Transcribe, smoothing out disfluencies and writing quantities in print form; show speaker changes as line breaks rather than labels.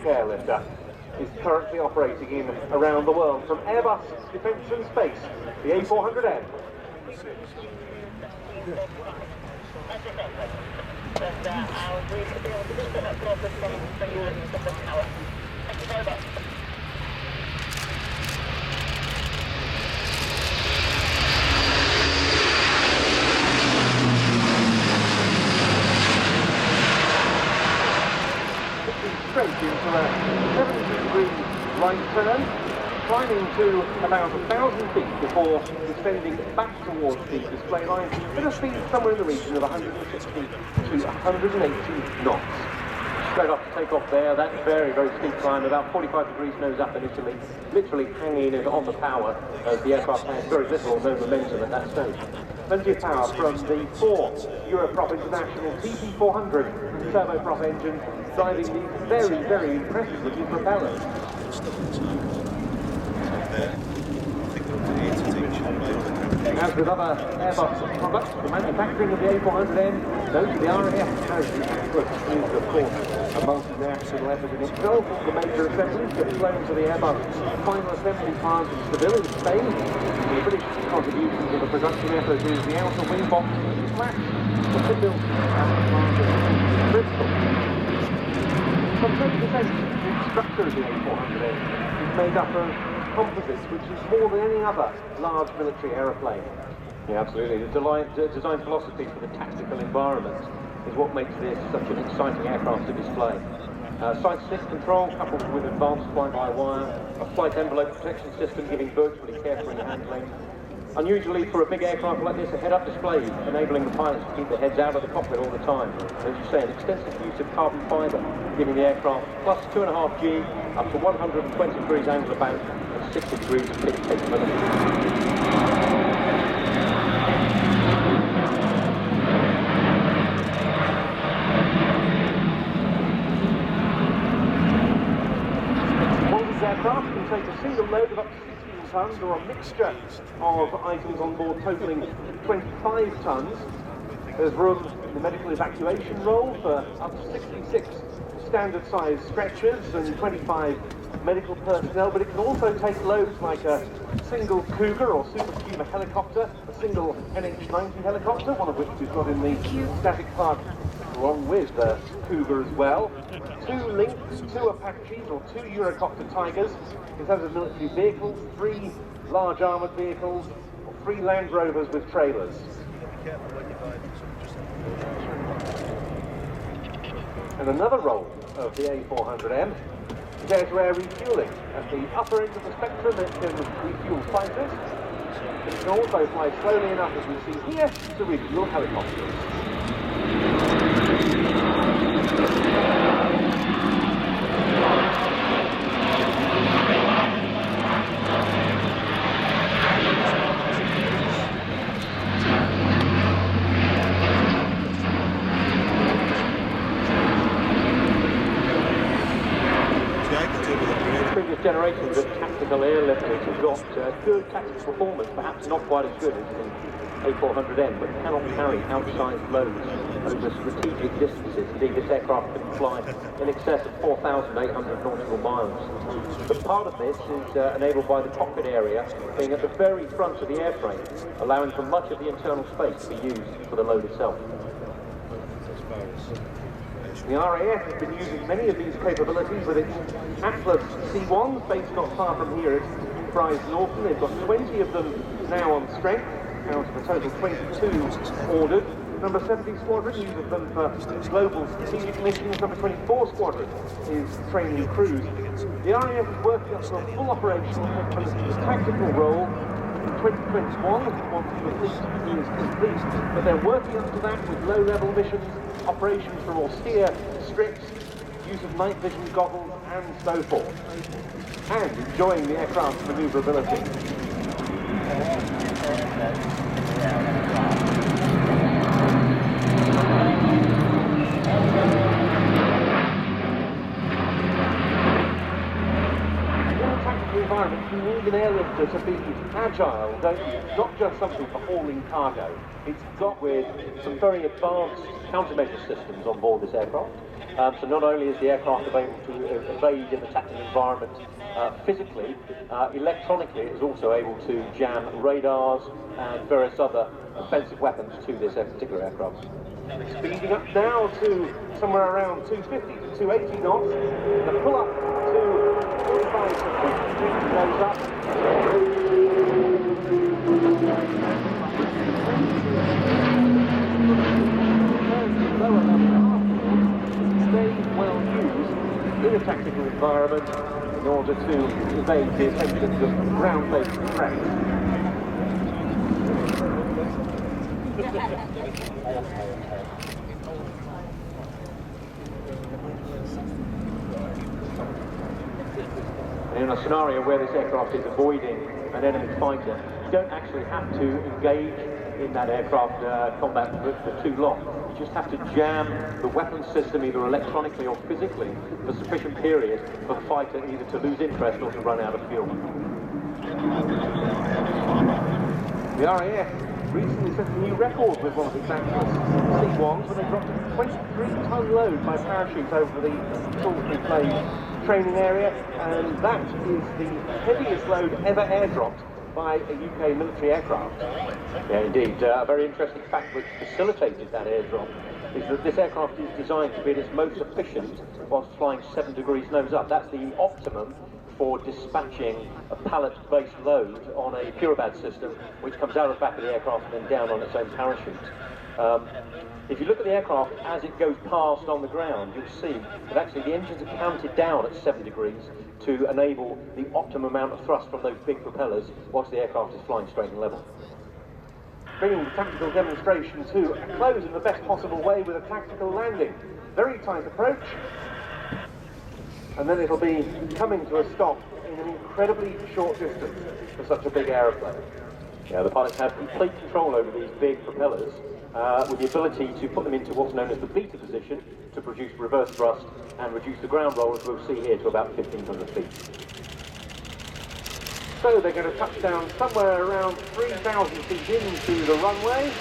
airlifter, is currently operating in around the world from Airbus Defence and Space, the A400M. Straight into a 70-degree right turn, climbing to about 1,000 feet before descending back towards the display line at a speed somewhere in the region of 160 to 180 knots. Straight up to take off there, that very, very steep climb, about 45 degrees nose up initially, literally hanging it on the power as the aircraft has very little or no momentum at that stage. Plenty of power from the 4 Europrop International TP400 turboprop engine driving these very, very impressive looking propellers. As with other Airbus products, the manufacturing of the A400M, note the RAF has the Atlas is, of course, a multinational effort in itself. The major assemblies get flown to the Airbus final assembly plant in Seville in Spain. The British contribution to the production effort is the outer wing box flat, the built in Bristol. Some 30% of the structure of the A400M is made up of composites, which is more than any other large military aeroplane. Yeah, absolutely. The design philosophy for the tactical environment is what makes this such an exciting aircraft to display. Side stick control coupled with advanced fly-by-wire, a flight envelope protection system giving virtually carefree handling. Unusually for a big aircraft like this, a head-up display enabling the pilots to keep their heads out of the cockpit all the time. As you say, an extensive use of carbon fibre, giving the aircraft plus 2.5 G, up to 120 degrees angle of bank and 60 degrees of pitch capability. Aircraft can take a single load of up to 16 tons or a mixture of items on board totaling 25 tons. There's room in the medical evacuation roll for up to 66 standard-sized stretchers and 25 medical personnel, but it can also take loads like a single Cougar or Super Puma helicopter, a single NH-90 helicopter, one of which we've got in the static park along with the Cougar as well. 2 Lynx, 2 Apaches or 2 Eurocopter Tigers in terms of military vehicles, 3 large armoured vehicles, or 3 Land Rovers with trailers. And another role of the A400M is air-to-air refuelling. At the upper end of the spectrum it can refuel fighters, but it can also fly slowly enough, as we see here, to refuel helicopters. Previous generations of tactical airlifters have got good tactical performance, perhaps not quite as good as the A400M, but cannot carry outsized loads over strategic distances. Indeed, this aircraft can fly in excess of 4,800 nautical miles. But part of this is enabled by the cockpit area being at the very front of the airframe, allowing for much of the internal space to be used for the load itself. The RAF has been using many of these capabilities with its Atlas C1, based not far from here at Fry's Norton. They've got 20 of them now on strength, out of a total 22 ordered. Number 70 Squadron uses them for global strategic missions. Number 24 Squadron is training crews. The RAF is working up to a full operational and tactical role in 2021, once the fleet is complete. But they're working up to that with low-level missions, operations from austere strips, use of night vision goggles and so forth, and enjoying the aircraft's manoeuvrability. Environment, you need an airlifter to be agile, don't you? It's not just something for hauling cargo. It's got with some very advanced countermeasure systems on board this aircraft.
So not only is the aircraft able to evade in the tactical environment physically, electronically it is also able to jam radars and various other offensive weapons to this particular aircraft.
Speeding up now to somewhere around 250 to 280 knots. The pull up to 45 to 50 goes up. Lower level afterwards, stay well used in a tactical environment in order to evade the attentions of ground-based threats.
In a scenario where this aircraft is avoiding an enemy fighter, you don't actually have to engage in that aircraft combat for too long. You just have to jam the weapons system either electronically or physically for sufficient period for the fighter either to lose interest or to run out of fuel.
The RAF recently set a new record with one of its Atlas C1s when they dropped a 23-ton load by parachute over the Salisbury Plain training area, and that is the heaviest load ever airdropped by a UK military aircraft.
Yeah, indeed. A very interesting fact which facilitated that airdrop is that this aircraft is designed to be at its most efficient whilst flying 7 degrees nose up. That's the optimum for dispatching a pallet-based load on a Purabad system which comes out of the back of the aircraft and then down on its own parachute. If you look at the aircraft as it goes past on the ground, you'll see that actually the engines are counted down at 7 degrees to enable the optimum amount of thrust from those big propellers whilst the aircraft is flying straight and level.
Bringing the tactical demonstration to a close in the best possible way with a tactical landing. Very tight approach, and then it'll be coming to a stop in an incredibly short distance for such a big aeroplane.
Yeah, the pilots have complete control over these big propellers with the ability to put them into what's known as the beta position to produce reverse thrust and reduce the ground roll, as we'll see here, to about 1,500 feet.
So they're going to touch down somewhere around 3,000 feet into the runway.